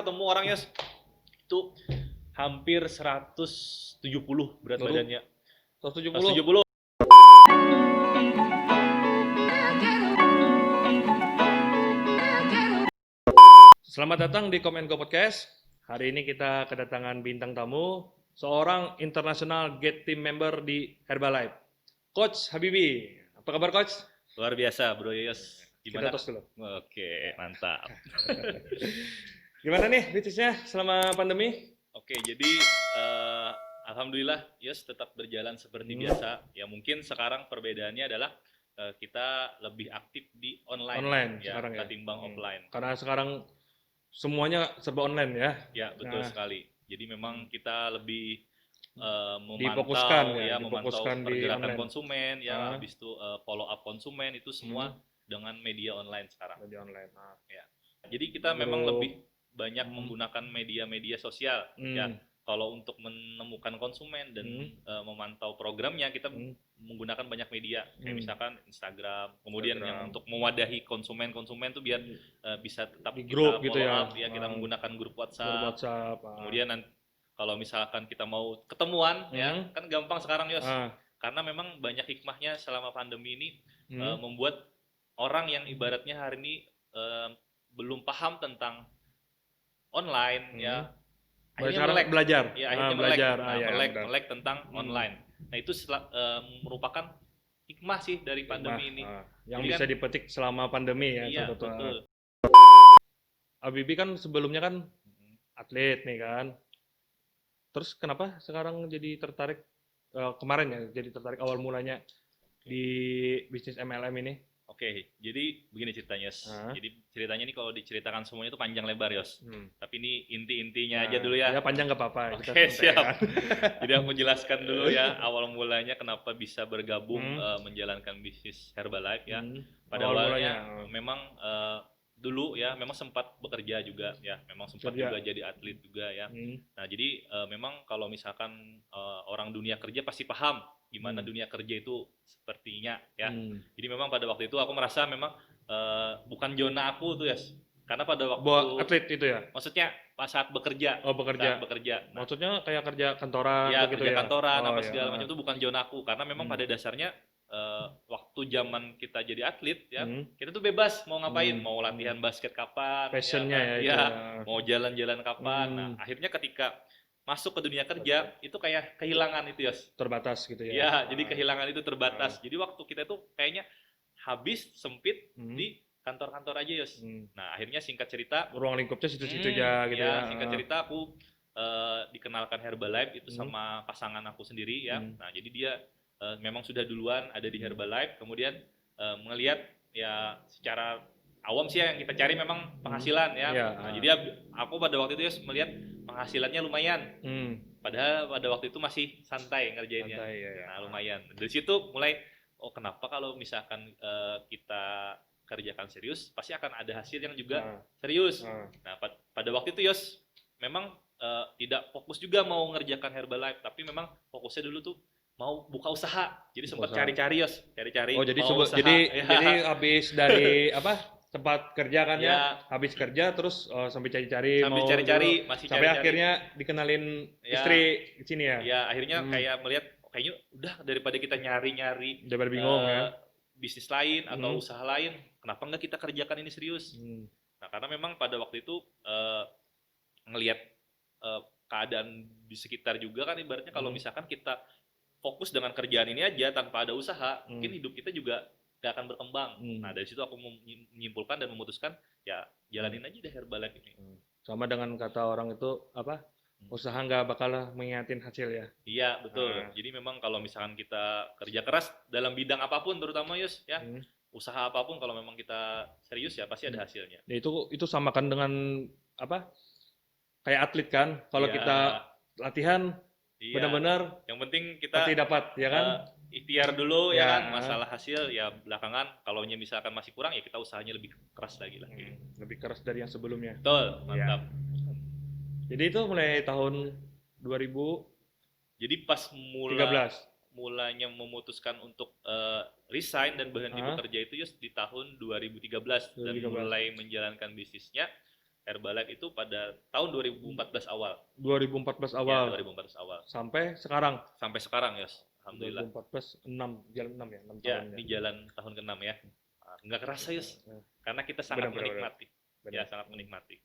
ketemu orang Yos itu hampir 170 berat Waduh. badannya. 170. 170. Selamat datang di Komenko Podcast. Hari ini kita kedatangan bintang tamu, seorang international gate team member di Herbalife, Coach Habibie. Apa kabar Coach? Luar biasa Bro Yos. Kita Gimana? tos dulu. Oke, mantap. Gimana nih bisnisnya selama pandemi? Oke, jadi alhamdulillah Yos tetap berjalan seperti biasa. Ya mungkin sekarang perbedaannya adalah kita lebih aktif di online ya, sekarang ya. ketimbang offline. Karena sekarang semuanya serba online ya. Ya, betul Nah. sekali. Jadi memang kita lebih Difokuskan memantau ya, memantau difokuskan di pergerakan online. konsumen ya, Ah. habis itu follow up konsumen itu semua dengan media online sekarang. Media online. Nah. Jadi kita memang Grup. lebih banyak menggunakan media-media sosial ya. Kalau untuk menemukan konsumen dan memantau programnya kita menggunakan banyak media. Kayak misalkan Instagram. Kemudian yang untuk mewadahi konsumen tuh biar bisa tetap Di kita grup gitu follow ya. up ya, kita menggunakan grup WhatsApp. Grup WhatsApp. Kemudian kalau misalkan kita mau ketemuan ya, kan gampang sekarang Yos. Karena memang banyak hikmahnya selama pandemi ini membuat orang yang ibaratnya hari ini belum paham tentang online ya, akhirnya sekarang belajar. ya, akhirnya belajar. melek tentang online. Nah itu merupakan hikmah sih dari pandemi ini. Yang Jadi bisa dipetik selama pandemi ya. Iya, betul. Habibie kan sebelumnya kan atlet nih kan. Terus kenapa sekarang jadi tertarik kemarin ya, jadi tertarik awal mulanya di bisnis MLM ini? Oke, jadi begini ceritanya, Yos. Jadi ceritanya ini kalau diceritakan semuanya itu panjang lebar, Yos. Tapi ini inti-intinya aja dulu ya. Ya panjang nggak apa-apa. Oke, siap. Jadi aku jelaskan dulu ya awal mulanya kenapa bisa bergabung menjalankan bisnis Herbalife ya. Pada awalnya memang dulu ya memang sempat bekerja juga ya, memang sempat juga jadi atlet juga ya. Nah, jadi memang kalau misalkan orang dunia kerja pasti paham gimana dunia kerja itu sepertinya ya. Jadi memang pada waktu itu aku merasa memang bukan zona aku tuh ya. Karena pada waktu atlet itu ya. Maksudnya pas saat bekerja. Oh, bekerja. Saat bekerja. Nah, maksudnya kayak kerja kantoran ya, gitu kerja ya. kantoran apa segala macam itu bukan zona aku karena memang pada dasarnya waktu zaman kita jadi atlet ya, kita tuh bebas mau ngapain, mau latihan basket kapan, passionnya ya, mau jalan-jalan kapan. Nah, akhirnya ketika masuk ke dunia kerja itu kayak kehilangan itu Yos. Terbatas gitu ya. Ya, jadi kehilangan itu terbatas. Jadi waktu kita tuh kayaknya habis sempit di kantor-kantor aja Yos. Nah, akhirnya singkat cerita ruang lingkupnya situ-situ aja gitu ya. Singkat cerita aku dikenalkan Herbalife itu sama pasangan aku sendiri ya. Nah, jadi dia memang sudah duluan ada di Herbalife, kemudian melihat ya secara awam sih yang kita cari memang penghasilan ya. Nah, jadi aku pada waktu itu melihat penghasilannya lumayan. Padahal pada waktu itu masih santai ngerjainnya. Nah, lumayan. Dari situ mulai kenapa kalau misalkan kita kerjakan serius pasti akan ada hasil yang juga serius. Nah, pada waktu itu Yos memang tidak fokus juga mau ngerjakan Herbalife, tapi memang fokusnya dulu tuh mau buka usaha. Jadi sempat cari-cari Yos, cari-cari. Oh, jadi jadi habis dari tempat kerja kan ya, habis kerja terus sambil cari-cari sampai akhirnya dikenalin istri di sini ya. Ya, akhirnya kayak melihat kayaknya udah daripada kita nyari-nyari daripada bingung ya bisnis lain atau usaha lain, kenapa enggak kita kerjakan ini serius? Nah, karena memang pada waktu itu ngelihat keadaan di sekitar juga kan ibaratnya kalau misalkan kita fokus dengan kerjaan ini aja tanpa ada usaha, mungkin hidup kita juga gak akan berkembang. Nah, dari situ aku menyimpulkan dan memutuskan ya jalanin aja deh Herbalife ini. Sama dengan kata orang itu usaha nggak bakal mengingatin hasil ya. Iya, betul. Jadi memang kalau misalkan kita kerja keras dalam bidang apapun terutama Yus ya, usaha apapun kalau memang kita serius ya pasti ada hasilnya. Ya, itu samakan dengan kayak atlet kan, kalau kita latihan benar-benar yang penting kita pasti dapat ya kan. Ikhtiar dulu ya kan, masalah hasil ya belakangan kalau misalkan masih kurang ya kita usahanya lebih keras lagi lah. Lebih keras dari yang sebelumnya. Betul, mantap. Jadi itu mulai tahun 2000. Jadi pas mulanya memutuskan untuk resign dan berhenti bekerja itu di tahun 2013 dan mulai menjalankan bisnisnya Herbalife itu pada tahun 2014 awal. 2014 Ya, awal 2014 awal. sampai sekarang. Sampai sekarang, Yos. Alhamdulillah. 2014 6 jalan 6 ya, 6 Ya, tahun ya. ini jalan tahun ke-6 ya. Nggak kerasa, Yos. Karena kita sangat Benar, benar, menikmati. benar. Ya, sangat menikmati.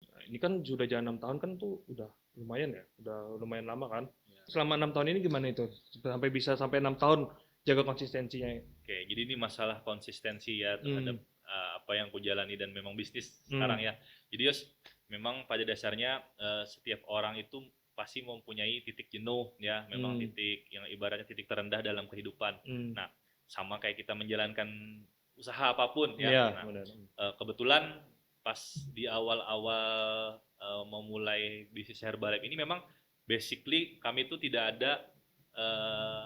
Nah, ini kan sudah jalan 6 tahun kan tuh udah lumayan ya, udah lumayan lama kan. Ya. Selama 6 tahun ini gimana itu? Sampai bisa sampai 6 tahun jaga konsistensinya. Oke, jadi ini masalah konsistensi ya terhadap apa yang ku jalani dan memang bisnis sekarang ya. Jadi Yos, memang pada dasarnya setiap orang itu pasti mempunyai titik jenuh ya, memang titik yang ibaratnya titik terendah dalam kehidupan. Nah, sama kayak kita menjalankan usaha apapun ya. Iya, Nah, benar. kebetulan pas di awal-awal memulai bisnis Herbalife ini memang basically kami itu tidak ada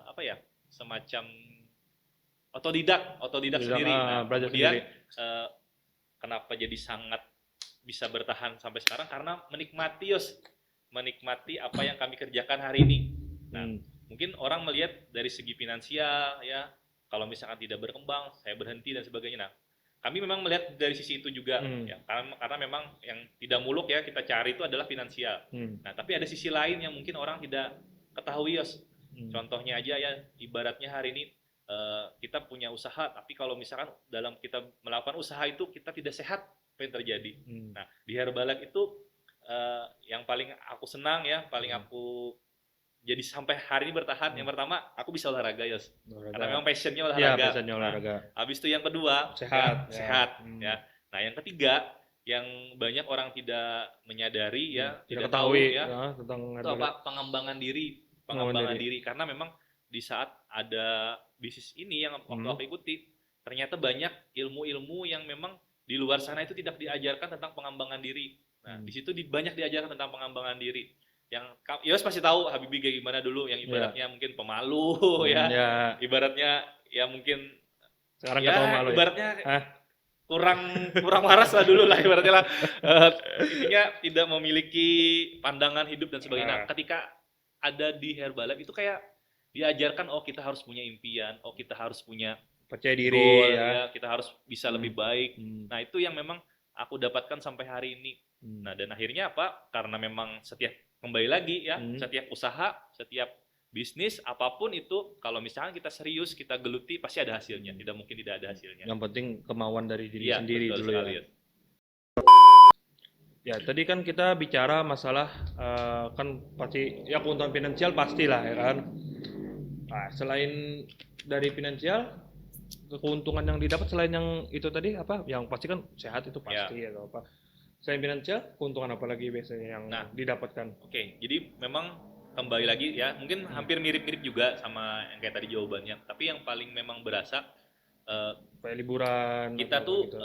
apa ya, semacam otodidak sendiri. Nah, belajar kemudian sendiri. kenapa jadi sangat bisa bertahan sampai sekarang karena menikmati menikmati apa yang kami kerjakan hari ini. Nah, mungkin orang melihat dari segi finansial ya, kalau misalkan tidak berkembang, saya berhenti dan sebagainya. Nah, kami memang melihat dari sisi itu juga ya, karena memang yang tidak muluk ya kita cari itu adalah finansial. Nah, tapi ada sisi lain yang mungkin orang tidak ketahui, Yos. Contohnya aja ya, ibaratnya hari ini kita punya usaha, tapi kalau misalkan dalam kita melakukan usaha itu kita tidak sehat, apa yang terjadi? Nah, di Herbalife itu yang paling aku senang ya, paling aku jadi sampai hari ini bertahan. Yang pertama, aku bisa olahraga, Yos. Karena memang passionnya olahraga. Ya, passionnya olahraga. Nah, habis itu yang kedua, sehat. Sehat. Ya. Nah, yang ketiga, yang banyak orang tidak menyadari ya, tidak ketahui tahu ya, tentang itu apa? Pengembangan diri. Pengembangan diri. Karena memang di saat ada bisnis ini yang waktu aku ikuti, ternyata banyak ilmu-ilmu yang memang di luar sana itu tidak diajarkan tentang pengembangan diri. Nah, di situ banyak diajarkan tentang pengembangan diri. Yang Yos pasti tahu Habibie kayak gimana dulu, yang ibaratnya mungkin pemalu ya. Ibaratnya ya mungkin sekarang ya tahu malu ibaratnya ya? kurang waras lah dulu lah ibaratnya lah. Intinya tidak memiliki pandangan hidup dan sebagainya. Nah, ketika ada di Herbalife itu kayak diajarkan, oh kita harus punya impian, oh kita harus punya percaya diri goal, ya kita harus bisa lebih baik. Nah, itu yang memang aku dapatkan sampai hari ini. Nah, dan akhirnya apa? Karena memang kembali lagi ya, setiap usaha, setiap bisnis apapun itu, kalau misalnya kita serius, kita geluti, pasti ada hasilnya. Tidak mungkin tidak ada hasilnya. Yang penting kemauan dari diri sendiri dulu ya. Ya, tadi kan kita bicara masalah kan pasti ya keuntungan finansial pastilah ya kan. Nah, selain dari finansial, keuntungan yang didapat selain yang itu tadi apa? Yang pasti kan sehat itu pasti atau apa? Selain finansial, keuntungan apa lagi biasanya yang didapatkan? Oke, jadi memang kembali lagi ya, mungkin hampir mirip-mirip juga sama yang kayak tadi jawabannya. Tapi yang paling memang berasa kayak liburan. Kita tuh gitu.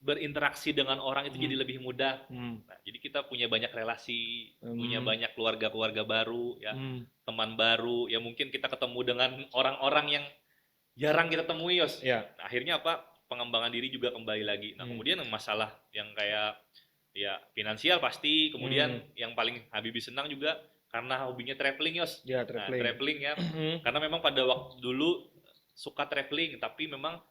Berinteraksi dengan orang itu jadi lebih mudah. Nah, jadi kita punya banyak relasi, punya banyak keluarga-keluarga baru, ya, teman baru. Ya mungkin kita ketemu dengan orang-orang yang jarang kita temui, Yos. Nah, akhirnya apa? Pengembangan diri juga kembali lagi. Nah, kemudian masalah yang kayak ya finansial pasti. Kemudian yang paling Habibie senang juga karena hobinya traveling, Yos. Ya, traveling. Nah, traveling ya. Karena memang pada waktu dulu suka traveling, tapi memang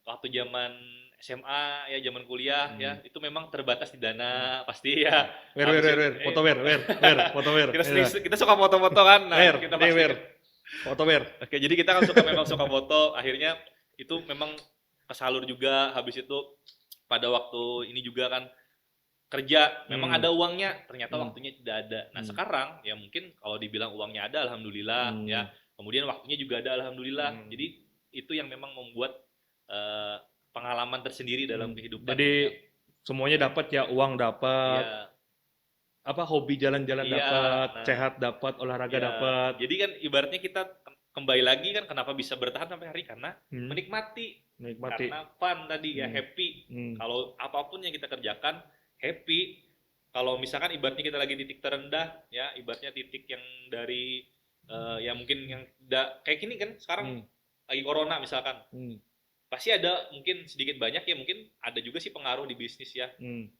waktu zaman SMA ya, zaman kuliah ya, itu memang terbatas di dana pasti ya. Foto. Kita suka foto-foto kan. Nah, kita pasti foto. Oke, jadi kita kan memang suka foto. Akhirnya itu memang kesalur juga. Habis itu pada waktu ini juga kan kerja, memang ada uangnya, ternyata waktunya tidak ada. Nah, sekarang ya mungkin kalau dibilang uangnya ada, alhamdulillah ya. Kemudian waktunya juga ada, alhamdulillah. Jadi itu yang memang membuat pengalaman tersendiri dalam kehidupan. Jadi semuanya dapat ya, uang dapat, apa hobi jalan-jalan dapat, sehat dapat, olahraga dapat. Jadi kan ibaratnya kita kembali lagi kan kenapa bisa bertahan sampai hari karena menikmati. Karena fun tadi ya, happy. Kalau apapun yang kita kerjakan happy. Kalau misalkan ibaratnya kita lagi di titik terendah ya, ibaratnya titik yang dari ya mungkin yang kayak gini kan sekarang lagi corona misalkan. Pasti ada mungkin sedikit banyak ya, mungkin ada juga sih pengaruh di bisnis ya.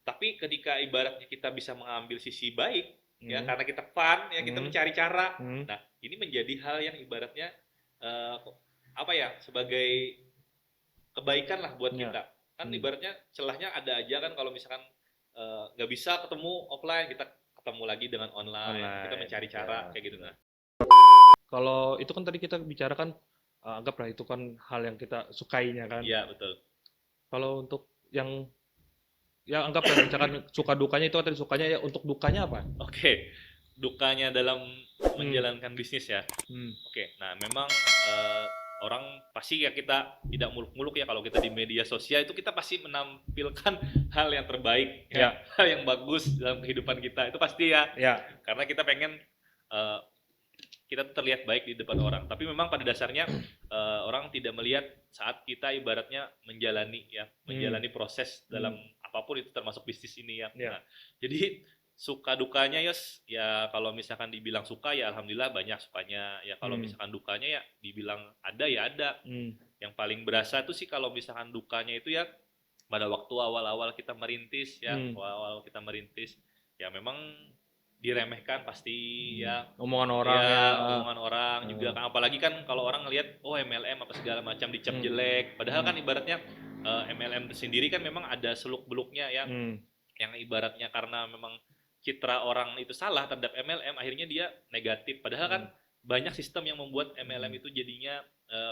Tapi ketika ibaratnya kita bisa mengambil sisi baik ya, karena kita fun ya, kita mencari cara. Nah, ini menjadi hal yang ibaratnya apa ya, sebagai kebaikan lah buat kita. Kan ibaratnya celahnya ada aja kan kalau misalkan nggak bisa ketemu offline, kita ketemu lagi dengan online. Kita mencari cara kayak gitu. Nah, Kalau itu kan tadi kita bicarakan, anggaplah itu kan hal yang kita sukainya kan. iya betul. Kalau untuk yang ya anggaplah misalkan suka dukanya itu tadi sukanya ya untuk dukanya apa? Oke, dukanya dalam menjalankan bisnis ya. Oke, nah memang orang pasti ya kita tidak muluk-muluk ya kalau kita di media sosial itu kita pasti menampilkan hal yang terbaik ya, hal yang bagus dalam kehidupan kita itu pasti ya. Ya. Karena kita pengen kita terlihat baik di depan orang. Tapi memang pada dasarnya orang tidak melihat saat kita ibaratnya menjalani proses dalam apapun itu termasuk bisnis ini ya. Nah, jadi suka dukanya ya kalau misalkan dibilang suka ya alhamdulillah banyak sukanya, ya kalau misalkan dukanya ya dibilang ada ya ada. Yang paling berasa tuh sih kalau misalkan dukanya itu ya pada waktu awal-awal kita merintis ya, awal-awal kita merintis ya memang diremehkan pasti ya, omongan orang ya, omongan orang juga kan, apalagi kan kalau orang ngelihat oh MLM apa segala macam dicap jelek, padahal kan ibaratnya MLM sendiri kan memang ada seluk-beluknya ya, yang ibaratnya karena memang citra orang itu salah terhadap MLM akhirnya dia negatif, padahal kan banyak sistem yang membuat MLM itu jadinya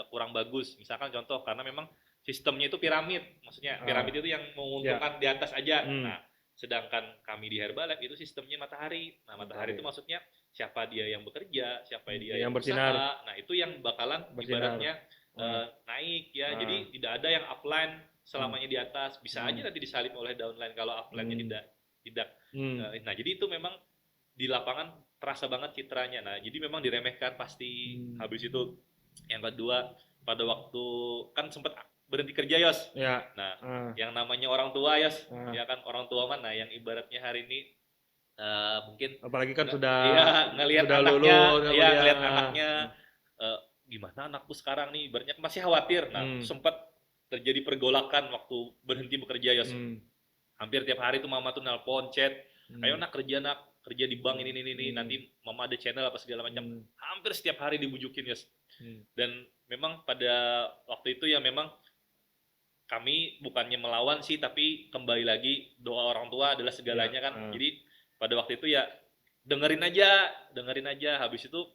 kurang bagus. Misalkan contoh karena memang sistemnya itu piramid, maksudnya piramid itu yang menguntungkan di atas aja. Nah, sedangkan kami di Herbalife itu sistemnya matahari. Nah, matahari itu maksudnya siapa dia yang bekerja, siapa dia yang bersinar. Usaha. Nah, itu yang bakalan ibaratnya naik ya. Jadi tidak ada yang upline selamanya di atas. Bisa aja nanti disalip oleh downline kalau upline-nya tidak. Nah, jadi itu memang di lapangan terasa banget citranya. Nah, jadi memang diremehkan pasti. Habis itu yang kedua, pada waktu kan sempat berhenti kerja Yos. Ya. Nah, yang namanya orang tua Yos, ya kan orang tua mana yang ibaratnya hari ini mungkin apalagi kan sudah ngelihat sudah anaknya, lulus, ngelihat anaknya gimana anakku sekarang nih, ibaratnya masih khawatir. Nah, sempat terjadi pergolakan waktu berhenti bekerja Yos. Hampir tiap hari tuh mama tuh nelpon, chat, ayo nak kerja di bank ini nanti mama ada channel apa segala macam. Hampir setiap hari dibujukin Yos. Dan memang pada waktu itu ya memang kami bukannya melawan sih, tapi kembali lagi doa orang tua adalah segalanya kan. Jadi pada waktu itu ya dengerin aja, habis itu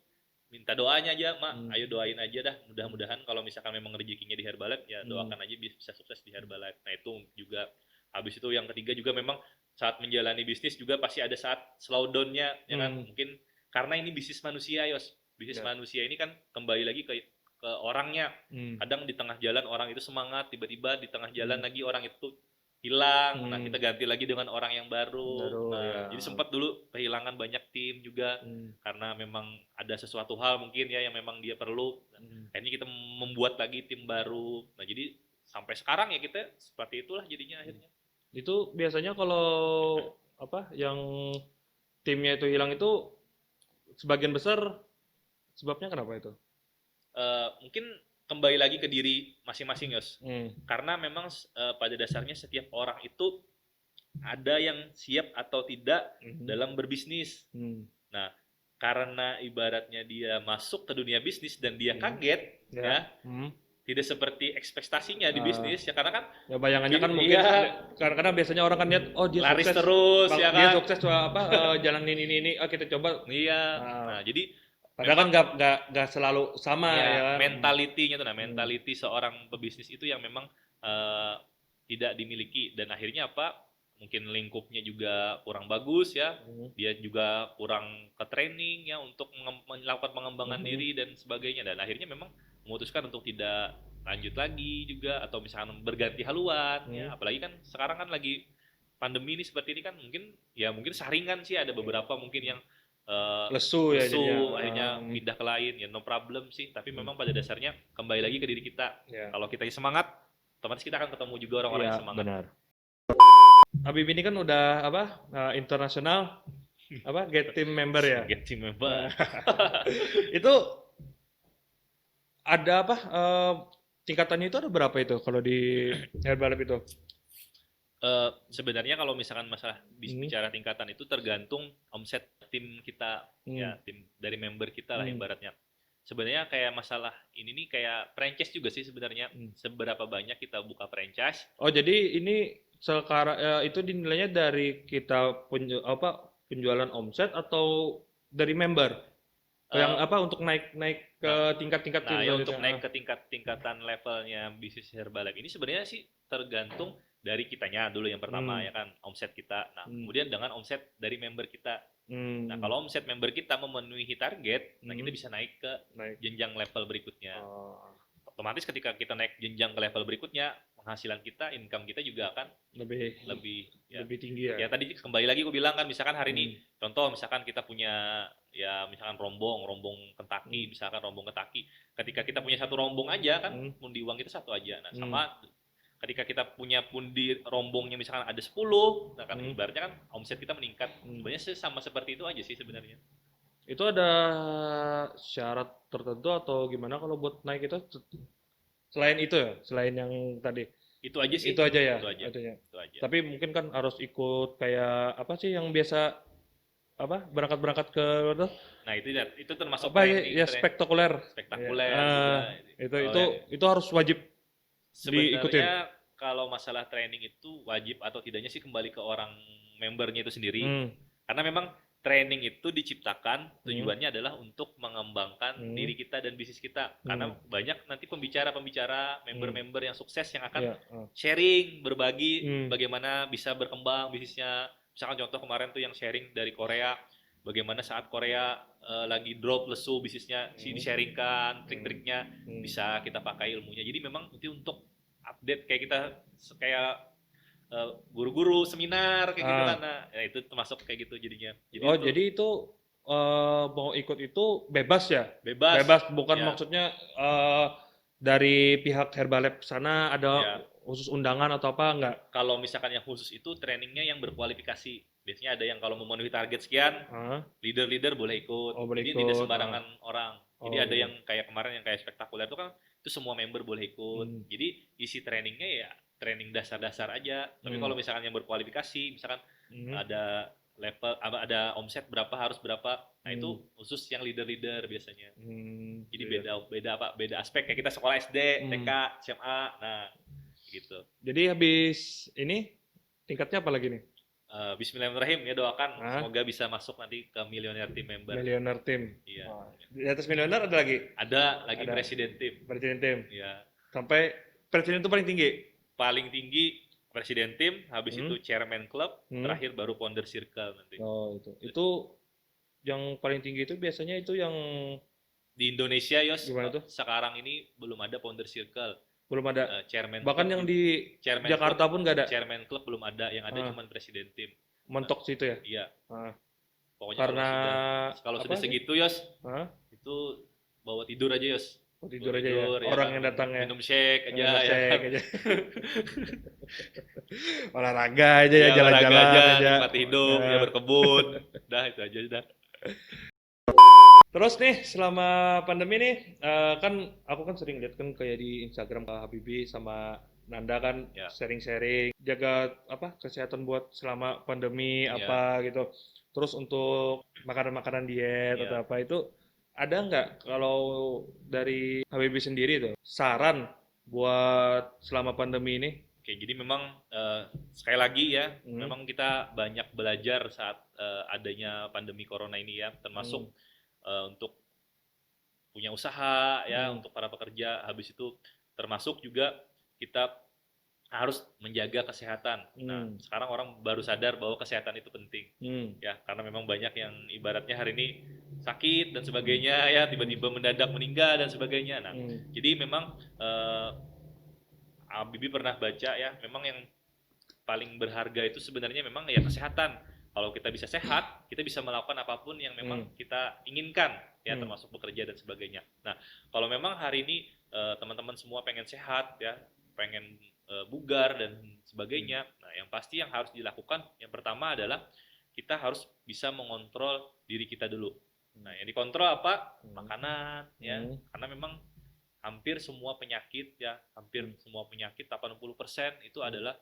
minta doanya aja, Mak, ayo doain aja dah, mudah-mudahan kalau misalkan memang rezekinya di Herbalife ya doakan aja bisa sukses di Herbalife. Nah, itu juga habis itu yang ketiga juga memang saat menjalani bisnis juga pasti ada saat slow down-nya ya kan. Mungkin karena ini bisnis manusia Yos. Bisnis manusia ini kan kembali lagi ke orangnya. Kadang di tengah jalan orang itu semangat, tiba-tiba di tengah jalan lagi orang itu hilang. Nah, kita ganti lagi dengan orang yang baru. Nah, jadi sempat dulu kehilangan banyak tim juga karena memang ada sesuatu hal mungkin ya yang memang dia perlu. Akhirnya kita membuat lagi tim baru. Nah, jadi sampai sekarang ya kita seperti itulah jadinya akhirnya. Itu biasanya kalau apa yang timnya itu hilang itu sebagian besar sebabnya kenapa itu? Mungkin kembali lagi ke diri masing-masing Yos. Karena memang pada dasarnya setiap orang itu ada yang siap atau tidak dalam berbisnis. Nah, karena ibaratnya dia masuk ke dunia bisnis dan dia kaget ya. Tidak seperti ekspektasinya di bisnis ya, karena kan ya bayangannya kan mungkin karena biasanya orang kan lihat oh dia laris sukses terus ya kan, dia sukses jalan ini kita coba. Nah, jadi padahal kan nggak selalu sama ya. Mentalitinya tuh, mentality seorang pebisnis itu yang memang tidak dimiliki, dan akhirnya apa? Mungkin lingkupnya juga kurang bagus ya. Dia juga kurang ke training ya untuk melakukan pengembangan diri dan sebagainya, dan akhirnya memang memutuskan untuk tidak lanjut lagi juga atau misalkan berganti haluan ya. Apalagi kan sekarang kan lagi pandemi ini seperti ini kan, mungkin saringan sih ada beberapa mungkin yang lesu akhirnya pindah ke lain ya, no problem sih, tapi memang pada dasarnya kembali lagi ke diri kita. Kalau kita semangat, otomatis kita akan ketemu juga orang-orang yang semangat. Benar. Habib ini kan udah internasional get team member ya. Get team member. Itu ada tingkatannya itu ada berapa itu kalau di Herbalife itu? Sebenarnya kalau misalkan masalah bicara tingkatan itu tergantung omset tim kita ya, tim dari member kita lah ibaratnya. sebenarnya kayak masalah ini nih kayak franchise juga sih sebenarnya. Seberapa banyak kita buka franchise. Oh, jadi ini sekarang itu dinilainya dari kita penjualan omset atau dari member? Yang Eh, apa untuk naik ke nah, tingkat-tingkat Nah, ya untuk selanjutnya? naik ke tingkatan levelnya bisnis Herbalife ini sebenarnya sih tergantung dari kitanya dulu yang pertama Hmm, ya kan, omset kita. Nah, hmm, kemudian dengan omset dari member kita. Nah, hmm, kalau omset member kita memenuhi target, nah kita hmm, bisa naik ke naik. jenjang level berikutnya. Oh, Otomatis ketika kita naik jenjang ke level berikutnya, penghasilan kita, income kita juga akan lebih lebih ya. lebih tinggi ya. Ya tadi kembali lagi gue bilang kan, misalkan hari ini Hmm, contoh misalkan kita punya ya misalkan rombong hmm, Kentucky, misalkan rombong Kentucky, ketika kita punya satu rombong aja kan hmm, pundi uang kita satu aja. Nah, hmm, sama ketika kita punya pundi rombongnya misalkan ada 10, nah kan hmm, ibaratnya kan omset kita meningkat. hmm. Sebenarnya sama seperti itu aja sih sebenarnya. Itu ada syarat tertentu atau gimana kalau buat naik itu? Selain itu ya, selain yang tadi. Itu aja sih, Itu aja ya, itu aja. artinya. Itu aja. Tapi mungkin kan harus ikut kayak apa sih yang biasa apa berangkat-berangkat ke luar tuh? Nah, itu termasuk Apa ya, training ya spektakuler. Ya, spektakuler juga. itu Kalau itu yang itu harus wajib diikutin. sebenarnya kalau masalah training itu wajib atau tidaknya sih kembali ke orang membernya itu sendiri. Hmm, Karena memang training itu diciptakan hmm, tujuannya adalah untuk mengembangkan hmm, diri kita dan bisnis kita. Karena hmm, banyak nanti pembicara-pembicara, hmm, member-member yang sukses yang akan ya, sharing, berbagi hmm, bagaimana bisa berkembang bisnisnya. Misalkan contoh kemarin tuh yang sharing dari Korea, bagaimana saat Korea lagi drop lesu bisnisnya, si hmm, di-sharingkan hmm, trik-triknya, hmm. bisa kita pakai ilmunya. Jadi memang itu untuk update kayak kita kayak guru-guru seminar kayak gitu kan, Ah, nah ya itu termasuk kayak gitu jadinya, jadi oh itu jadi itu mau ikut itu bebas ya? bebas Bebas bukan ya. maksudnya dari pihak Herbalab sana ada Ya, khusus undangan atau apa enggak? kalau misalkan yang khusus itu trainingnya yang berkualifikasi, biasanya ada yang kalau memenuhi target sekian, Ah, leader-leader boleh ikut, oh boleh jadi tidak ikut. Ah, sembarangan orang. Jadi oh ada gitu. yang kayak kemarin yang kayak spektakuler itu kan, itu semua member boleh ikut. Hmm, Jadi isi trainingnya ya training dasar-dasar aja. Tapi hmm, kalau misalkan yang berkualifikasi, misalkan hmm, ada level, ada omset berapa harus berapa, nah hmm, itu khusus yang leader-leader biasanya. Jadi iya. beda beda apa? Beda aspek kayak kita sekolah SD, TK, Hmm. SMA, nah gitu. Jadi habis ini tingkatnya apa lagi nih? Bismillahirrahmanirrahim, ya doakan Ah, semoga bisa masuk nanti ke Millionaire Team Member. Millionaire Team. Iya. Oh, di atas Millionaire ada lagi? Ada lagi Ada Presiden Team. Presiden Team. Ya. Sampai Presiden itu paling tinggi. Paling tinggi Presiden Team, habis Hmm, itu Chairman Club, hmm. terakhir baru Founder Circle nanti. Oh, itu. Itu yang paling tinggi itu biasanya itu yang Di Indonesia, Yos, gimana tuh? sekarang ini belum ada Founder Circle. Belum ada. Chairman Bahkan Club yang juga. di Chairman Club, Jakarta pun nggak ada. Chairman Club belum ada, yang ada Ah, cuma Presiden Team. Nah, mentok situ ya. iya, Ah, pokoknya karena kalau apa sudah sih? segitu, Yos, Ah, itu bawa tidur aja, Yos. mau Bawa tidur aja ya. tidur ya Orang kan, yang minum, datang ya. minum shake aja Minum ya kan. shake aja. Olahraga aja ya, Ya olahraga jalan-jalan aja, aja. nikmati hidup, ya Nah, berkebun. Udah itu aja udah. terus nih selama pandemi nih kan aku kan sering lihat kan kayak di Instagram Kak Habibie sama Nanda kan Ya, sharing-sharing jaga apa kesehatan buat selama pandemi ya, apa gitu. Terus untuk makanan-makanan diet atau ya. apa itu ada nggak kalau dari Habibie sendiri tuh saran buat selama pandemi ini? Oke, jadi memang sekali lagi ya, Hmm, memang kita banyak belajar saat adanya pandemi corona ini ya, termasuk hmm, untuk punya usaha ya, hmm, untuk para pekerja. Habis itu termasuk juga kita harus menjaga kesehatan. Nah, hmm, sekarang orang baru sadar bahwa kesehatan itu penting. hmm, Ya, karena memang banyak yang ibaratnya hari ini sakit dan hmm, sebagainya ya, hmm, tiba-tiba mendadak meninggal dan sebagainya. Nah, hmm, jadi memang Bibi pernah baca ya, memang yang paling berharga itu sebenarnya memang ya kesehatan. Kalau kita bisa sehat, kita bisa melakukan apapun yang hmm, memang kita inginkan, ya hmm, termasuk bekerja dan sebagainya. Nah, kalau memang hari ini teman-teman semua pengen sehat ya, pengen bugar dan hmm, sebagainya. Nah, yang pasti yang harus dilakukan yang pertama adalah kita harus bisa mengontrol diri kita dulu. Nah, yang dikontrol apa? hmm, Makanan ya. hmm, Karena memang hampir semua penyakit ya, hampir hmm, semua penyakit 80% itu hmm. adalah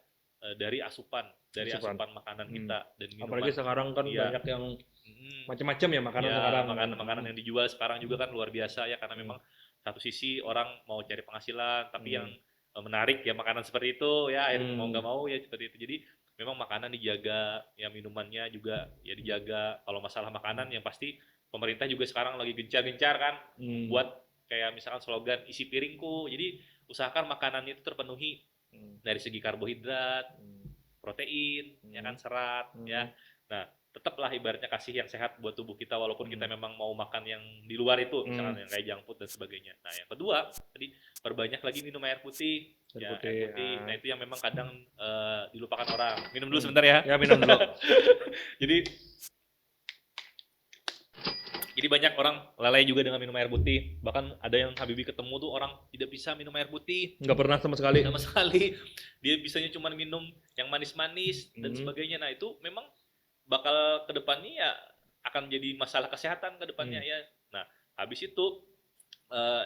dari asupan Asupan. makanan kita dan minuman. Apalagi sekarang kan Iya. banyak yang Mm, macam-macam ya makanan ya, sekarang. makanan yang dijual sekarang juga kan luar biasa ya, karena memang satu sisi orang mau cari penghasilan, tapi yang menarik ya makanan seperti itu ya, mau nggak mau ya seperti itu. Jadi memang makanan dijaga, ya minumannya juga ya dijaga. Kalau masalah makanan yang pasti pemerintah juga sekarang lagi gencar-gencar kan buat kayak misalkan slogan isi piringku. Jadi usahakan makanan itu terpenuhi dari segi karbohidrat, protein, ya kan, serat, ya. Nah, tetaplah ibaratnya kasih yang sehat buat tubuh kita walaupun kita memang mau makan yang di luar itu, misalkan yang kayak junk food dan sebagainya. Nah, yang kedua tadi perbanyak lagi minum air putih. Air putih. Nah, itu yang memang kadang dilupakan orang. Minum dulu sebentar ya. Ya, minum dulu. Jadi banyak orang lalai juga dengan minum air putih. Bahkan ada yang Habibie ketemu tuh orang tidak bisa minum air putih Nggak pernah sama sekali. sama sekali. Dia bisanya cuma minum yang manis-manis dan sebagainya. Nah, itu memang bakal ke depannya ya akan jadi masalah kesehatan ke depannya ya. Nah, habis itu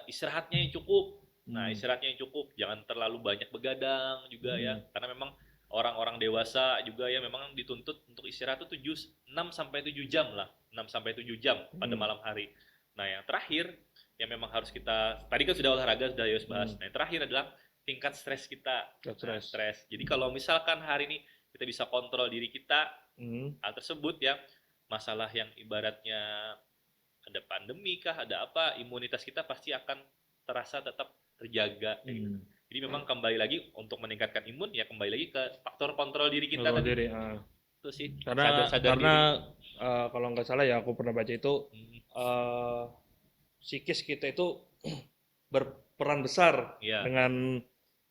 istirahatnya yang cukup. Nah, istirahatnya yang cukup, jangan terlalu banyak begadang juga ya. Karena memang orang-orang dewasa juga ya memang dituntut untuk istirahat itu 6 sampai 7 jam lah. 6 sampai 7 jam pada malam hari. Nah, yang terakhir yang memang harus kita, tadi kan sudah olahraga, sudah Yos bahas. Nah, yang terakhir adalah tingkat stres kita. Nah, stres. Jadi kalau misalkan hari ini kita bisa kontrol diri kita, hal tersebut ya, masalah yang ibaratnya ada pandemi kah, ada apa, imunitas kita pasti akan terasa tetap terjaga. Gitu. Jadi memang kembali lagi untuk meningkatkan imun ya kembali lagi ke faktor kontrol diri kita tadi. Itu sih. Karena kalau nggak salah ya aku pernah baca itu psikis kita itu berperan besar dengan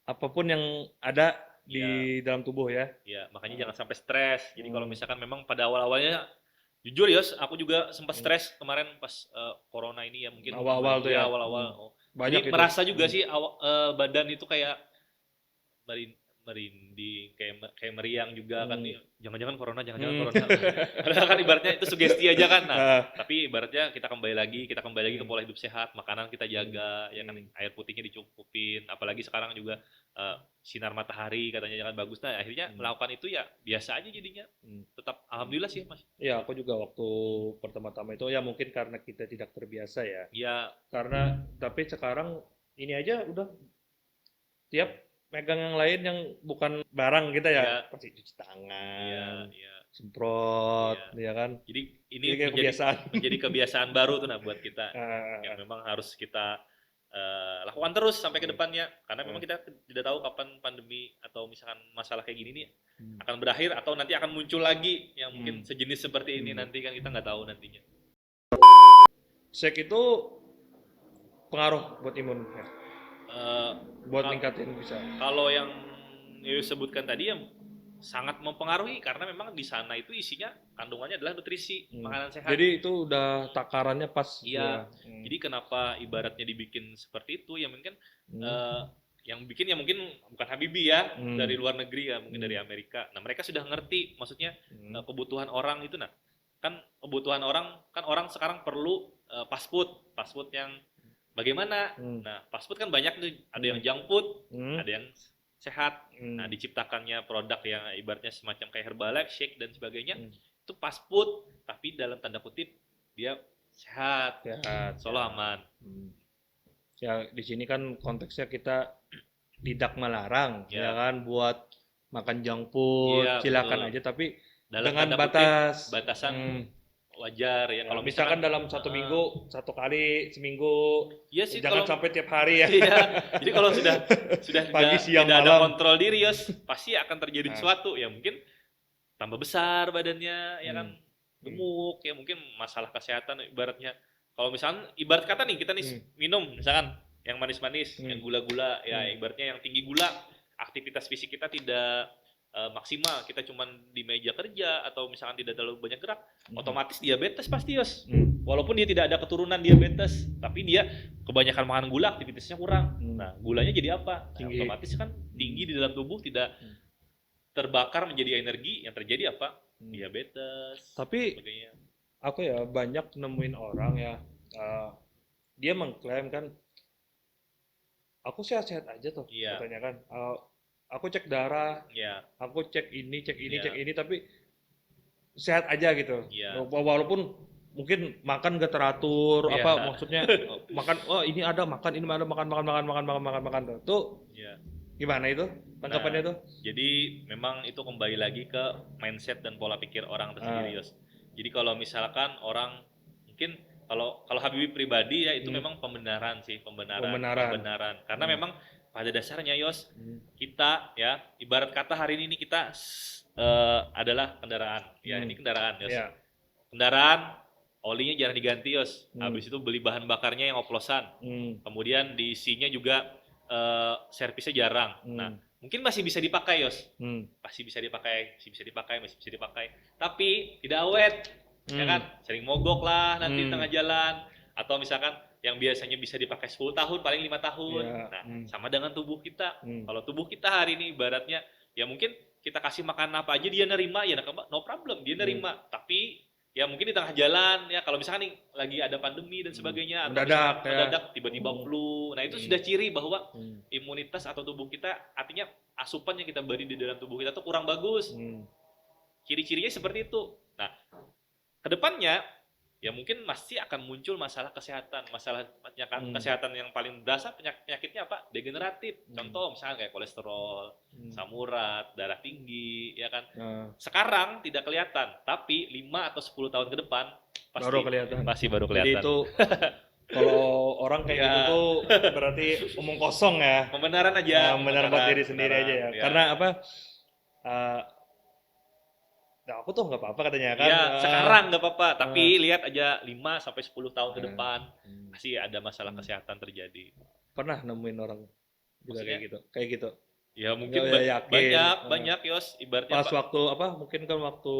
apapun yang ada di dalam tubuh ya. Ya, makanya jangan sampai stres. Jadi kalau misalkan memang pada awal-awalnya jujur Yos, aku juga sempat stres kemarin pas corona ini ya, mungkin awal-awal tuh ya. Awal-awal. Banyak jadi merasa juga sih badan itu kayak merinding, kayak meriang juga kan, jangan-jangan corona. Padahal kan ibaratnya itu sugesti aja kan. Nah, tapi ibaratnya kita kembali lagi ke pola hidup sehat, makanan kita jaga, ya kan, air putihnya dicukupin, apalagi sekarang juga sinar matahari katanya jangan bagus. Nah, akhirnya melakukan itu ya biasa aja jadinya. Tetap alhamdulillah sih, Mas. Iya, aku juga waktu pertama-tama itu ya mungkin karena kita tidak terbiasa ya. Iya. Karena tapi sekarang ini aja udah tiap megang yang lain yang bukan barang kita ya, pasti cuci tangan, semprot, ya kan. Jadi ini menjadi kebiasaan baru tuh buat kita, yang memang harus kita lakukan terus sampai ke depannya, karena memang kita tidak tahu kapan pandemi atau misalkan masalah kayak gini nih akan berakhir atau nanti akan muncul lagi yang mungkin sejenis seperti ini nanti kan kita nggak tahu nantinya. Shake itu pengaruh buat imun ya? Buat ningkatin bisa. Kalau yang Yus sebutkan tadi ya sangat mempengaruhi karena memang di sana itu isinya kandungannya adalah nutrisi, makanan sehat. Jadi itu udah takarannya pas. Iya. Jadi kenapa ibaratnya dibikin seperti itu ya mungkin yang bikin ya mungkin bukan Habibie ya, dari luar negeri ya, mungkin dari Amerika. Nah, mereka sudah ngerti maksudnya kebutuhan orang itu. Nah, kan kebutuhan orang kan orang sekarang perlu fast food yang bagaimana? Nah, fast food kan banyak tuh, ada yang junk food, ada yang sehat. Nah, diciptakannya produk yang ibaratnya semacam kayak Herbalife, shake dan sebagainya. Itu fast food, tapi dalam tanda kutip dia sehat, seolah aman. Ya, di sini kan konteksnya kita tidak melarang, ya kan, buat makan junk food, silakan aja, tapi dalam dengan batasan wajar ya. Kalau misalkan dalam satu minggu, satu kali seminggu, sih, jangan sampai tiap hari ya. Iya. Jadi kalau sudah pagi, siang, tidak malam, ada kontrol diri Yos, pasti akan terjadi sesuatu ya, mungkin tambah besar badannya ya kan, gemuk ya, mungkin masalah kesehatan ibaratnya. Kalau misalkan ibarat kata nih kita nih minum misalkan yang manis-manis, yang gula-gula ya, ibaratnya yang tinggi gula, aktivitas fisik kita tidak maksimal, kita cuman di meja kerja atau misalkan tidak terlalu banyak gerak, otomatis diabetes pasti Yos. Walaupun dia tidak ada keturunan diabetes, tapi dia kebanyakan makan gula, aktivitasnya kurang. Nah, gulanya jadi apa? Nah, otomatis kan tinggi di dalam tubuh, tidak terbakar menjadi energi, yang terjadi apa? Diabetes. Tapi sebagainya. Aku ya banyak nemuin orang ya, dia mengklaim kan, aku sehat-sehat aja tuh, katanya kan. aku cek darah, Ya, aku cek ini, ya, cek ini, tapi sehat aja gitu. ya, Walaupun mungkin makan gak teratur, apa ya, maksudnya makan, oh ini ada makan, ini ada makan, makan tuh. Tuh ya. gimana itu tanggapannya Nah, tuh? jadi memang itu kembali lagi ke mindset dan pola pikir orang tersendiri, Ah, Yos. Jadi kalau misalkan orang mungkin kalau kalau Habibie pribadi ya itu hmm, memang pembenaran sih, pembenaran, pembenaran. pembenaran. Karena Hmm, memang pada dasarnya, Yos, hmm, kita ya ibarat kata hari ini kita adalah kendaraan. Ya, hmm, ini kendaraan, Yos. ya, Kendaraan olinya jarang diganti, Yos. hmm, Habis itu beli bahan bakarnya yang oplosan. hmm, Kemudian diisinya juga servisnya jarang. Nah, hmm, mungkin masih bisa dipakai, Yos. hmm, Masih bisa dipakai, masih bisa dipakai, masih bisa dipakai. Tapi tidak awet, ya hmm, kan? Sering mogok lah nanti di hmm, tengah jalan. Atau misalkan yang biasanya bisa dipakai 10 tahun, paling 5 tahun. ya, Nah, hmm, sama dengan tubuh kita. hmm, Kalau tubuh kita hari ini ibaratnya, ya mungkin kita kasih makan apa aja dia nerima, ya no problem, dia hmm, nerima. Tapi ya mungkin di tengah jalan ya kalau misalkan nih lagi ada pandemi dan hmm. sebagainya atau Mendadak misalkan ya. mendadak tiba-tiba Hmm, flu, nah itu hmm, sudah ciri bahwa hmm, imunitas atau tubuh kita artinya asupan yang kita beri di dalam tubuh kita tuh kurang bagus. hmm, Ciri-cirinya seperti itu. Nah, kedepannya ya mungkin pasti akan muncul masalah kesehatan, masalah hmm, kesehatan yang paling berasa penyakitnya apa? Degeneratif. hmm, Contoh misalnya kayak kolesterol, hmm. asam urat, darah tinggi, ya kan. Nah, Sekarang tidak kelihatan, tapi 5 atau 10 tahun ke depan baru pasti kelihatan. pasti baru Jadi kelihatan. itu kalau orang kayak gitu Ya, tuh berarti omong kosong ya. pembenaran aja, Benar buat pembenaran, diri sendiri aja pembenaran. ya. Ya, Karena apa? eh nah aku tuh nggak apa-apa katanya kan. ya sekarang nggak apa-apa, tapi Eh, lihat aja 5 sampai 10 tahun ke eh, depan hmm, pasti ada masalah hmm. kesehatan terjadi. Pernah nemuin orang juga Maksudnya kayak gitu. Kayak gitu. ya Ya, mungkin ya yakin. banyak banyak Yos ibaratnya Pas Pak. waktu apa? Mungkin kan waktu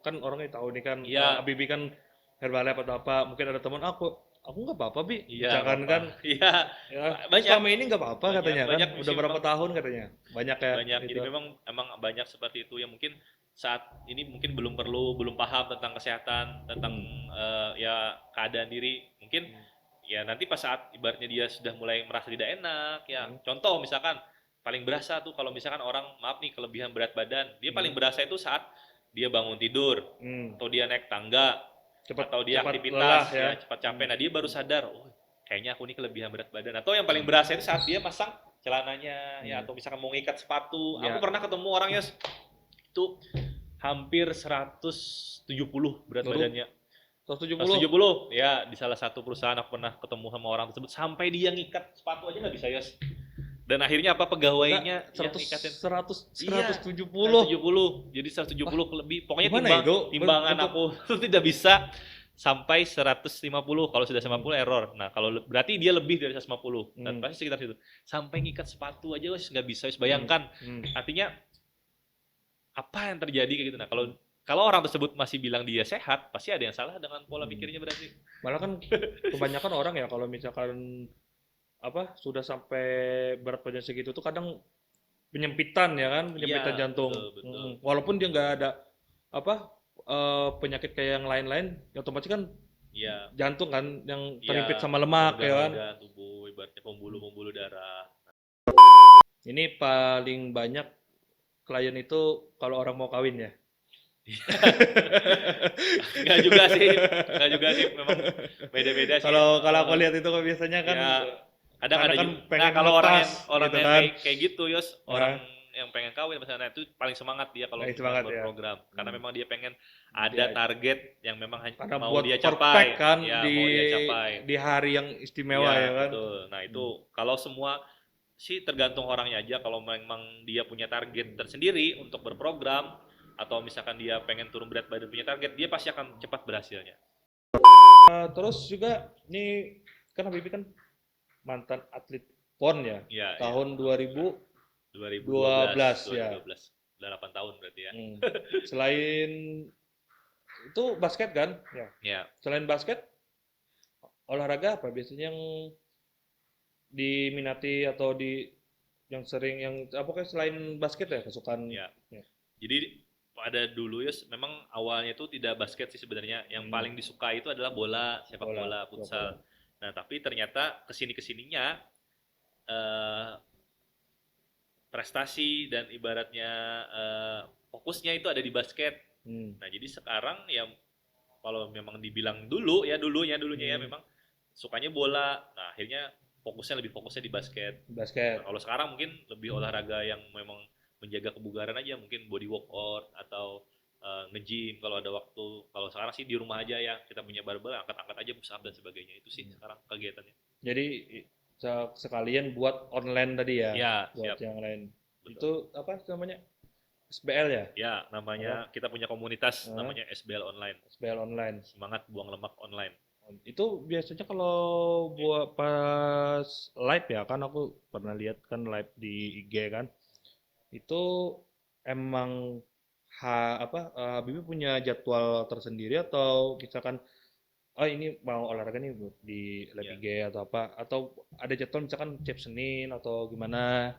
kan orangnya tahu nih kan. Iya, Abibi kan Herbalife atau apa. Mungkin ada teman aku nggak apa-apa bi. iya Jangan Bapak. kan. Iya, Ya, banyak selama ini nggak apa-apa banyak katanya kan. banyak Udah misi berapa memang tahun katanya. Banyak ya banyak. Jadi itu. memang emang banyak seperti itu ya mungkin saat ini mungkin belum paham tentang kesehatan, tentang Hmm. ya keadaan diri. Mungkin ya nanti pas saat ibaratnya dia sudah mulai merasa tidak enak ya. Hmm. Contoh misalkan paling berasa tuh kalau misalkan orang maaf nih kelebihan berat badan, dia Hmm. paling berasa itu saat dia bangun tidur Hmm. atau dia naik tangga Cepat atau dia cepat lelah aktivitas ya. ya cepat capek. Hmm. Nah, dia baru sadar, oh kayaknya aku ini kelebihan berat badan. Atau yang paling berasa itu saat dia pasang celananya ya Hmm. atau misalkan mau ngikat sepatu. Aku Ya, pernah ketemu orangnya itu hampir 170 berat baru badannya. 170. 170 ya di salah satu perusahaan aku pernah ketemu sama orang tersebut sampai dia ngikat sepatu aja nggak bisa Yos. Dan akhirnya apa Enggak, pegawainya yang 100 ngikatin? 100 Iya, 170. 170. Jadi Wah, 170 lebih. Pokoknya gimana itu? timbangan Bentuk aku tuh tidak bisa sampai 150. Kalau sudah hmm. 150 error. Nah, kalau berarti dia lebih dari 150. Dan Hmm. pasti sekitar situ. Sampai ngikat sepatu aja wes nggak bisa. Wes Hmm. bayangkan. Hmm. Artinya apa yang terjadi kayak gitu. Nah, kalau kalau orang tersebut masih bilang dia sehat, pasti ada yang salah dengan pola Hmm. pikirnya berarti. Malah kan kebanyakan orang ya kalau misalkan apa sudah sampai berat badan segitu tuh kadang penyempitan ya kan, penyempitan Iya, jantung. betul, betul. Walaupun dia nggak ada apa penyakit kayak yang lain-lain, ya otomatis kan Iya, jantung kan yang terhimpit iya. sama lemak ya kan. Organ-organ tubuh, ibaratnya pembuluh-pembuluh darah. Ini paling banyak klien itu kalau orang mau kawin ya. Enggak juga sih, enggak juga sih. Memang beda-beda sih. Kalau kalau aku lihat itu kan biasanya kan Ya, kadang karena ada kan juga. Nah, pengen kalau ngelepas orang gitu yang kan. kayak gitu, Yos, orang Nah, yang pengen kawin misalnya itu paling semangat dia kalau itu misalnya banget buat ya. program karena Hmm. memang dia pengen ada Dia target yang memang karena mau buat dia perfect capai kan ya mau dia capai di hari yang istimewa ya iya kan. betul nah itu Hmm. kalau semua sih tergantung orangnya aja kalau memang dia punya target tersendiri untuk berprogram atau misalkan dia pengen turun berat badan punya target dia pasti akan cepat berhasilnya Terus juga nih kan Habibie kan mantan atlet PON ya iya iya tahun 2012 2012 ya. 2012 udah 8 tahun berarti ya Hmm. Selain itu basket kan? Ya. ya Selain basket olahraga apa biasanya yang diminati atau yang sering yang apa kayak selain basket ya kesukaan ya ya. jadi pada dulu ya memang awalnya itu tidak basket sih sebenarnya yang Hmm. paling disukai itu adalah bola sepak Bola, bola sepak bola. futsal nah tapi ternyata kesini kesininya eh, prestasi dan ibaratnya fokusnya itu ada di basket. Nah, jadi sekarang ya kalau memang dibilang dulunya ya memang sukanya bola. Nah, akhirnya fokusnya di basket. Basket. Nah, kalau sekarang mungkin lebih olahraga yang memang menjaga kebugaran aja, mungkin body workout atau nge-gym kalau ada waktu. Kalau sekarang sih di rumah aja ya, kita punya barbel, angkat-angkat aja push up dan sebagainya. Itu sih sekarang kegiatannya. Jadi sekalian buat online tadi ya, Ya, buat siap. yang lain. Betul. Itu apa namanya? SBL ya? Ya, namanya kita punya komunitas Hah? namanya SBL Online. SBL online. Semangat buang lemak online. Itu biasanya kalau buat pas live ya kan aku pernah lihat kan live di IG kan. Itu emang Habibie punya jadwal tersendiri atau misalkan oh ini mau olahraga nih di live Ya. IG atau apa atau ada jadwal misalkan tiap Senin atau gimana?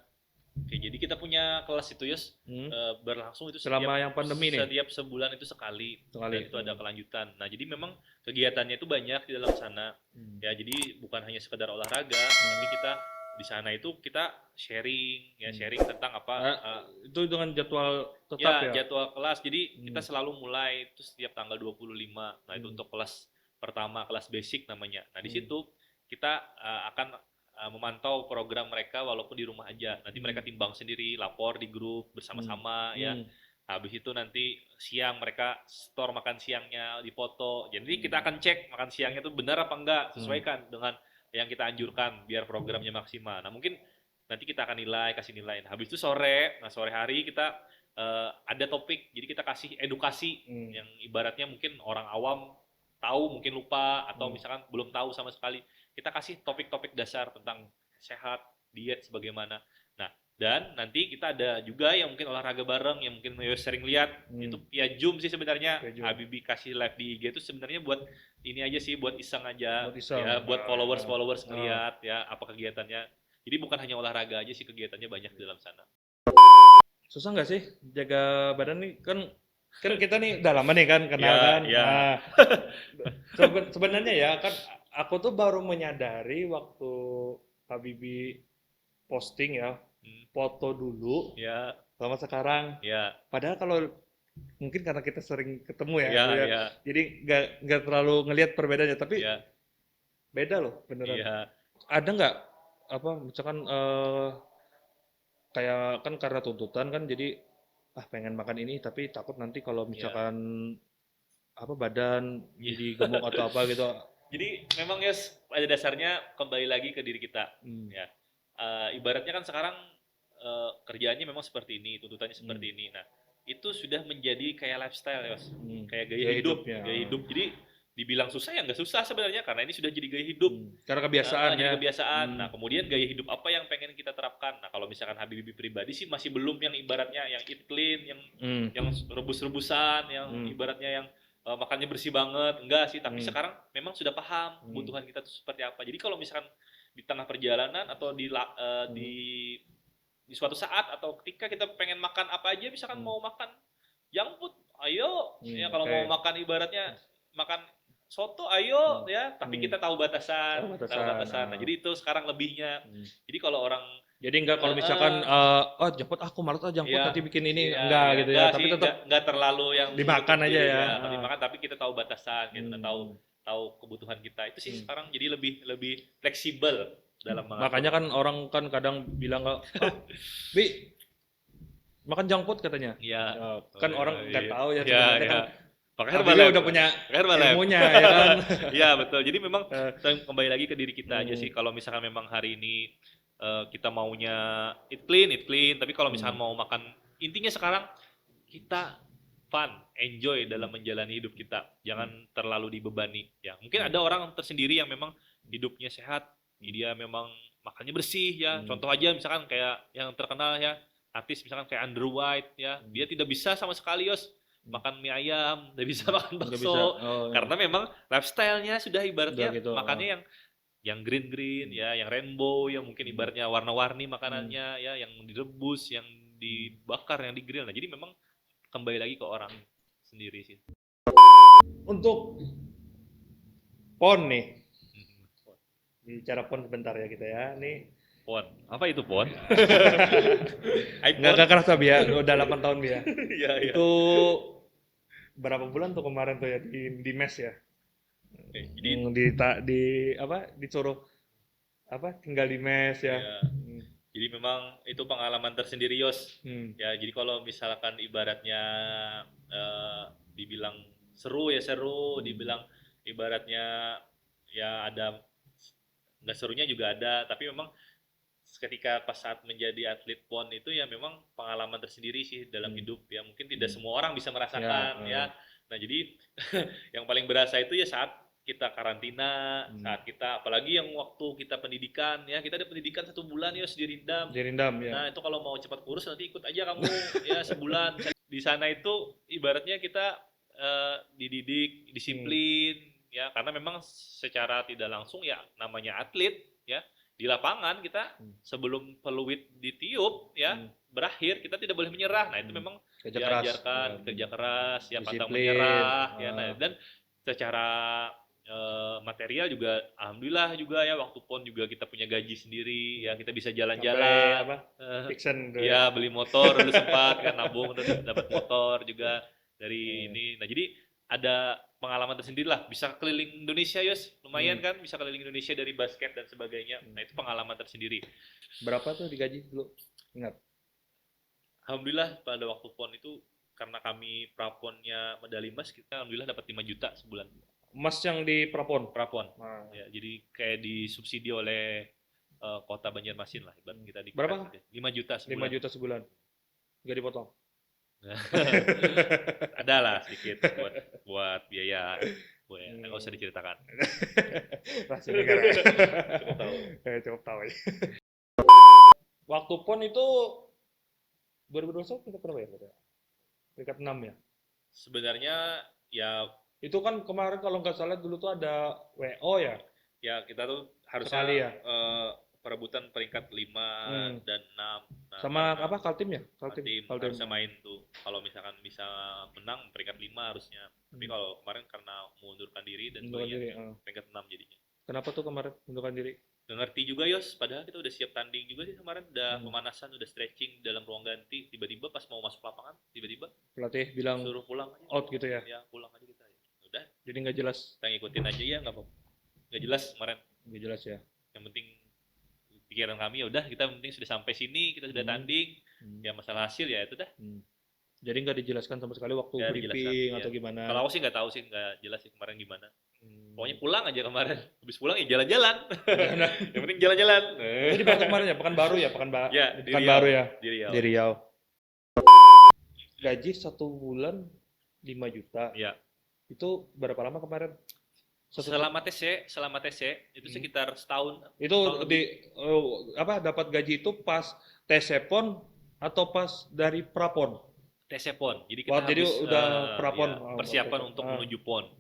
Oke, jadi kita punya kelas itu Yos, Hmm? berlangsung itu Selama yang pandemi nih setiap sebulan itu sekali sekali. dan itu ada kelanjutan. Nah, jadi memang kegiatannya itu banyak di dalam sana. Ya, jadi bukan hanya sekedar olahraga, tapi kita di sana itu kita sharing sharing tentang apa Itu dengan jadwal tetap ya? jadwal kelas. Jadi kita selalu mulai itu setiap tanggal 25. Nah, itu untuk kelas pertama, kelas basic namanya. Nah, di situ kita akan memantau program mereka walaupun di rumah aja. Nanti mereka timbang sendiri, lapor di grup bersama-sama ya. Habis itu nanti siang mereka store makan siangnya, dipoto. Jadi kita akan cek makan siangnya itu benar apa enggak, sesuaikan dengan yang kita anjurkan biar programnya maksimal. Nah, mungkin nanti kita akan kasih nilai. Nah, habis itu sore hari kita ada topik. Jadi kita kasih edukasi yang ibaratnya mungkin orang awam tahu mungkin lupa atau misalkan belum tahu sama sekali. Kita kasih topik-topik dasar tentang sehat, diet sebagaimana. Nah, dan nanti kita ada juga yang mungkin olahraga bareng yang mungkin sering lihat itu via Zoom sih sebenarnya. Habibie kasih live di IG itu sebenarnya buat ini aja sih, buat iseng aja. Ya, buat followers ngeliat ya apa kegiatannya. Jadi bukan hanya olahraga aja sih, kegiatannya banyak di dalam sana. Susah nggak sih jaga badan nih kan kita nih udah lama nih kan kenal Ya, kan. ya. Nah, sebenarnya ya kan aku tuh baru menyadari waktu Habibie posting ya foto dulu Ya, sama sekarang. ya, Padahal kalau mungkin karena kita sering ketemu ya, ya, dulu ya. ya, Jadi nggak terlalu ngelihat perbedaannya, tapi ya, beda loh beneran. ya. Ada nggak apa misalkan kayak kan karena tuntutan kan jadi pengen makan ini tapi takut nanti kalau misalkan apa badan jadi gemuk atau apa gitu. Jadi memang ya pada dasarnya kembali lagi ke diri kita. Ya, ibaratnya kan sekarang kerjaannya memang seperti ini, tuntutannya seperti ini. Nah, itu sudah menjadi kayak lifestyle ya, kayak gaya hidup, hidupnya. gaya hidup. Jadi dibilang susah ya nggak susah sebenarnya karena ini sudah jadi gaya hidup. Karena kebiasaan Jadi ya. kebiasaan. Nah, kemudian gaya hidup apa yang pengen kita terapkan? Nah, kalau misalkan Habibie pribadi sih masih belum yang ibaratnya yang eat clean, yang rebus-rebusan, yang ibaratnya yang makannya bersih banget. Enggak sih, tapi sekarang memang sudah paham kebutuhan kita itu seperti apa. Jadi kalau misalkan di tengah perjalanan atau di suatu saat atau ketika kita pengen makan apa aja, misalkan mau makan junk food, ayo. Ya kalau mau makan ibaratnya makan soto, ayo ya. Tapi kita tahu batasan, tahu batasan. Nah, jadi itu sekarang lebihnya. Jadi kalau orang jadi enggak kalau misalkan jemput aku malas jemput nanti bikin ini enggak gitu ya, tapi tetap enggak terlalu yang dimakan aja ya. Dimakan tapi kita tahu batasan gitu, tahu kebutuhan kita. Itu sih sekarang jadi lebih fleksibel dalam makanya kan orang kan kadang bilang Bi makan junk food katanya. Iya. Kan orang nggak tahu ya sebenarnya kan. Pakai Habibie udah punya ilmunya ya kan. Iya betul. Jadi memang kembali lagi ke diri kita aja sih. Kalau misalkan memang hari ini kita maunya eat clean. Tapi kalau misalkan mau makan, intinya sekarang kita fun, enjoy dalam menjalani hidup kita. Jangan terlalu dibebani. Ya mungkin ada orang tersendiri yang memang hidupnya sehat, dia memang makannya bersih ya. Contoh aja misalkan kayak yang terkenal ya, artis misalkan kayak Andrew White ya, dia tidak bisa sama sekali makan mie ayam, tidak bisa makan bakso, karena memang lifestyle-nya sudah ibaratnya gitu, makannya yang green ya, yang rainbow, yang mungkin ibaratnya warna-warni makanannya ya, yang direbus, yang dibakar, yang digrill. Nah, jadi memang kembali lagi ke orang sendiri sih. Untuk PON nih, bicara PON sebentar ya kita ya. Nih Pon. Apa itu pon? Nggak kerasa Bia, udah 8 tahun Bia. Iya, iya. Itu berapa bulan tuh kemarin tuh ya di mes ya? Jadi Di apa disuruh apa tinggal di mes ya. ya, jadi memang itu pengalaman tersendiri Yos. Hmm. Ya, jadi kalau misalkan ibaratnya dibilang seru ya seru, dibilang ibaratnya ya ada nggak serunya juga ada, tapi memang ketika pas saat menjadi atlet PON itu ya memang pengalaman tersendiri sih dalam hidup ya, mungkin tidak semua orang bisa merasakan ya. Nah jadi yang paling berasa itu ya saat kita karantina, saat kita apalagi yang waktu kita pendidikan ya, kita ada pendidikan 1 bulan ya di Rindam. Dirindam ya. Nah itu kalau mau cepat kurus nanti ikut aja kamu ya sebulan. Di sana itu ibaratnya kita dididik disiplin ya, karena memang secara tidak langsung ya namanya atlet ya, di lapangan kita sebelum peluit ditiup ya berakhir kita tidak boleh menyerah. Nah itu memang diajarkan kerja keras ya, pantang menyerah ya. Nah, dan secara material juga alhamdulillah juga ya, waktu PON juga kita punya gaji sendiri ya, kita bisa jalan-jalan Fiction ya, beli motor dulu sempat kan, nabung terus dapat motor juga dari ini. Nah jadi ada pengalaman tersendiri lah, bisa keliling Indonesia Yos, lumayan kan bisa keliling Indonesia dari basket dan sebagainya. Nah itu pengalaman tersendiri. Berapa tuh digaji dulu? Ingat? Alhamdulillah pada waktu PON itu karena kami praponnya medali emas, kita alhamdulillah dapat 5 juta sebulan. Emas yang di prapon? Prapon. Ya, jadi kayak disubsidi oleh kota Banjarmasin lah, ibarat kita di berapa? 5 juta sebulan. 5 juta sebulan. Nggak dipotong? Ada lah sedikit buat biaya. Nggak usah diceritakan. Rahasia negara. Cukup tahu. Cukup tahu ya. Waktu PON itu 2021 peringkat berapa ya? Peringkat 6 ya? Sebenarnya ya itu kan kemarin kalau nggak salah dulu tuh ada WO ya? Ya kita tuh harusnya sekali ya? Perebutan peringkat 5 dan 6. Nah, sama apa Kaltim ya? Kaltim harusnya main tuh. Kalau misalkan bisa menang peringkat 5 harusnya. Tapi kalau kemarin karena mengundurkan diri dan peringkat 6 jadinya. Kenapa tuh kemarin mengundurkan diri? Nggak ngerti juga Yos, padahal kita udah siap tanding juga sih kemarin, udah pemanasan, udah stretching dalam ruang ganti, tiba-tiba pas mau masuk lapangan, tiba-tiba pelatih bilang suruh pulang aja. Out gitu ya? Ya pulang aja kita. Udah. Jadi nggak jelas? Kita ngikutin aja ya, nggak apa-apa. Nggak jelas kemarin. Nggak jelas ya? Yang penting pikiran kami ya udah, kita penting sudah sampai sini, kita sudah tanding, ya masalah hasil ya itu dah. Jadi nggak dijelaskan sama sekali waktu briefing atau gimana? Kalau aku sih nggak tahu sih, nggak jelas sih kemarin gimana. Pokoknya pulang aja kemarin, habis pulang ya jalan-jalan. Yang penting jalan-jalan. Jadi baru kemarin ya, Pekanbaru ya, Pekanbaru ya, di Riau. Gaji 1 bulan 5 juta. Ya. Itu berapa lama kemarin? Selama TC itu sekitar setahun. Itu dapat gaji itu pas TC PON atau pas dari prapon? TC PON. Jadi kita habis udah prapon persiapan untuk menuju PON.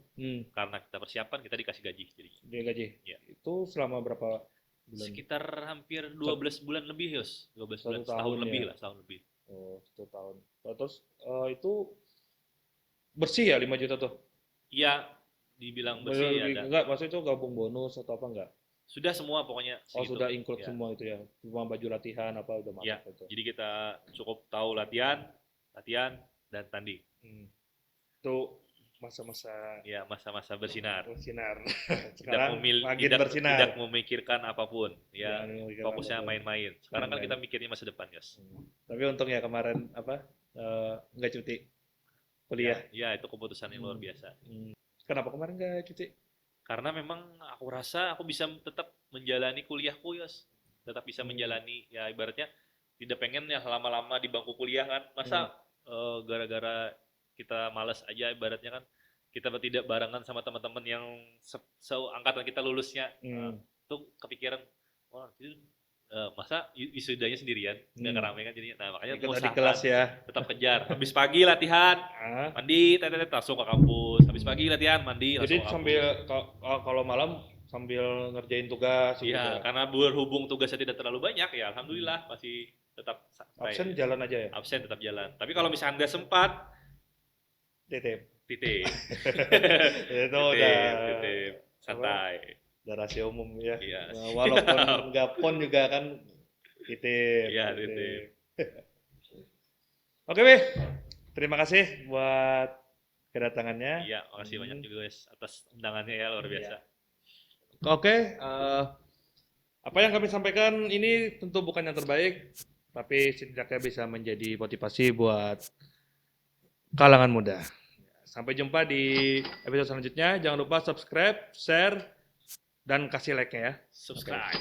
Karena kita persiapan, kita dikasih gaji. Dia gaji. Ya. Itu selama berapa bulan? Sekitar hampir 12 bulan lebih, Yos. 12 bulan, setahun lebih lah, setahun lebih. Oh, 1 tahun. Terus itu bersih ya 5 juta tuh? Iya, dibilang bersih ada. Enggak, maksudnya itu gabung bonus atau apa enggak? Sudah semua pokoknya. Segitu. Sudah include semua itu ya? Cuma baju latihan apa udah masuk itu? Jadi kita cukup tahu latihan, dan tanding. Itu masa-masa bersinar. Sekarang bersinar. Tidak memikirkan apapun, ya fokusnya main-main. Sekarang kan kita mikirnya masa depan, Yos. Tapi untungnya kemarin nggak cuti kuliah. Ya, itu keputusan yang luar biasa. Kenapa kemarin nggak cuti? Karena memang aku rasa aku bisa tetap menjalani kuliahku, Yos. Tetap bisa menjalani, ya ibaratnya tidak pengen ya lama-lama di bangku kuliah kan. Masa gara-gara kita malas aja, ibaratnya kan kita tidak barengan sama teman-teman yang seangkatan kita lulusnya. Tuh kepikiran, wah itu masa wisudanya sendirian, nggak keramai kan jadinya. Nah makanya ikut di kelas ya, tetap kejar. Habis pagi latihan, mandi, langsung ke kampus. Habis pagi latihan, mandi, jadi sambil kalau malam sambil ngerjain tugas. Iya, karena berhubung tugasnya tidak terlalu banyak ya, alhamdulillah masih tetap absen jalan aja ya. Absen tetap jalan. Tapi kalau misalnya nggak sempat, titip. Itu udah santai. Udah rahasia umum ya. Iya. Walaupun nggak PON juga kan Titip. Iya, titip. Oke, Wih. Terima kasih buat kedatangannya. Iya, makasih banyak juga guys atas undangannya ya, luar biasa. Oke, apa yang kami sampaikan ini tentu bukan yang terbaik, tapi setidaknya bisa menjadi motivasi buat kalangan muda. Sampai jumpa di episode selanjutnya. Jangan lupa subscribe, share, dan kasih like-nya ya. Subscribe.